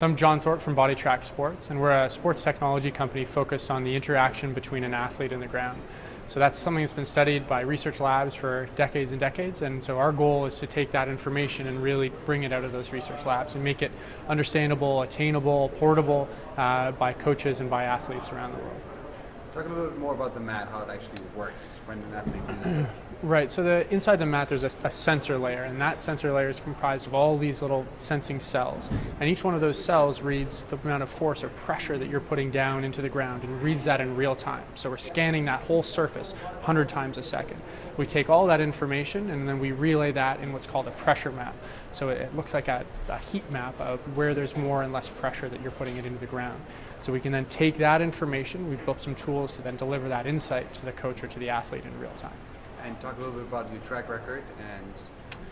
I'm John Thorp from BodiTrak Sports, and we're a sports technology company focused on the interaction between an athlete and the ground. So that's something that's been studied by research labs for decades and decades, and so our goal is to take that information and really bring it out of those research labs and make it understandable, attainable, portable by coaches and by athletes around the world. Talk a little bit more about the mat, how it actually works when an athlete uses it. Right, so inside the mat there's a sensor layer, and that sensor layer is comprised of all these little sensing cells. And each one of those cells reads the amount of force or pressure that you're putting down into the ground and reads that in real time. So we're scanning that whole surface 100 times a second. We take all that information and then we relay that in what's called a pressure map. So it looks like a heat map of where there's more and less pressure that you're putting it into the ground. So we can then take that information, we've built some tools to then deliver that insight to the coach or to the athlete in real time. And talk a little bit about your track record and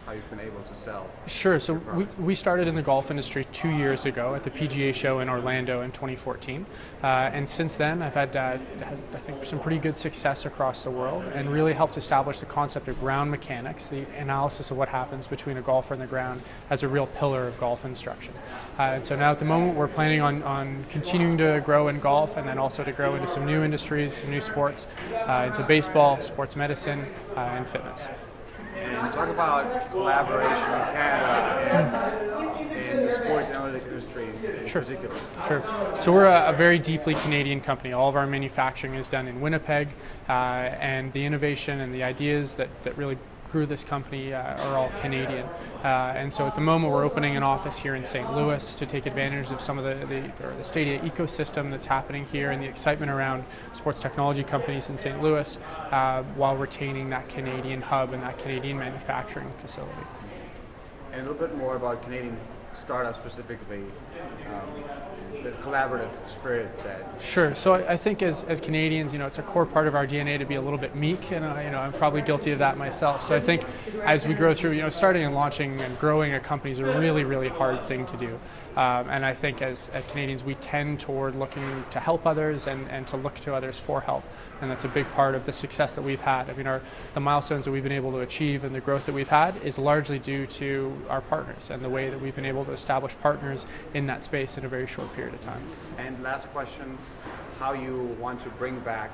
how you've been able to sell. Sure, so we started in the golf industry 2 years ago at the PGA show in Orlando in 2014. And since then I've had, I think, some pretty good success across the world and really helped establish the concept of ground mechanics, the analysis of what happens between a golfer and the ground as a real pillar of golf instruction. And so now at the moment we're planning on continuing to grow in golf and then also to grow into some new industries, some new sports, into baseball, sports medicine, and fitness. And talk about collaboration in Canada and in the sports analytics industry in particular. Sure. So we're a very deeply Canadian company. All of our manufacturing is done in Winnipeg, and the innovation and the ideas that really grew this company are all Canadian. And so at the moment we're opening an office here in St. Louis to take advantage of some of the Stadia ecosystem that's happening here and the excitement around sports technology companies in St. Louis while retaining that Canadian hub and that Canadian manufacturing facility. And a little bit more about Canadian startups specifically, the collaborative spirit that... Sure. So I think as Canadians, it's a core part of our DNA to be a little bit meek, and I'm probably guilty of that myself. So I think as we grow through, starting and launching and growing a company is a really, really hard thing to do. And I think as Canadians, we tend toward looking to help others and to look to others for help. And that's a big part of the success that we've had. I mean, the milestones that we've been able to achieve and the growth that we've had is largely due to our partners and the way that we've been able to establish partners in that space in a very short period of time. And last question, how you want to bring back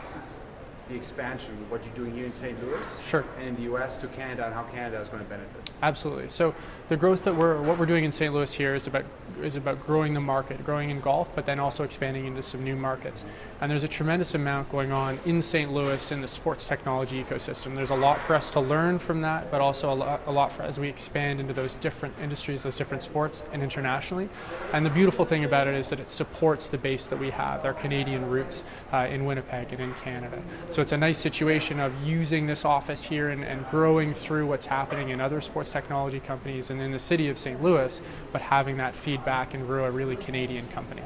the expansion, what you're doing here in St. Louis Sure. and in the US to Canada, and how Canada is going to benefit. Absolutely. So the growth that what we're doing in St. Louis here is about growing the market, growing in golf, but then also expanding into some new markets. And there's a tremendous amount going on in St. Louis in the sports technology ecosystem. There's a lot for us to learn from that, but also a lot for as we expand into those different industries, those different sports, and internationally. And the beautiful thing about it is that it supports the base that we have, our Canadian roots in Winnipeg and in Canada. So it's a nice situation of using this office here and growing through what's happening in other sports technology companies and in the city of St. Louis, but having that feedback and grow a really Canadian company.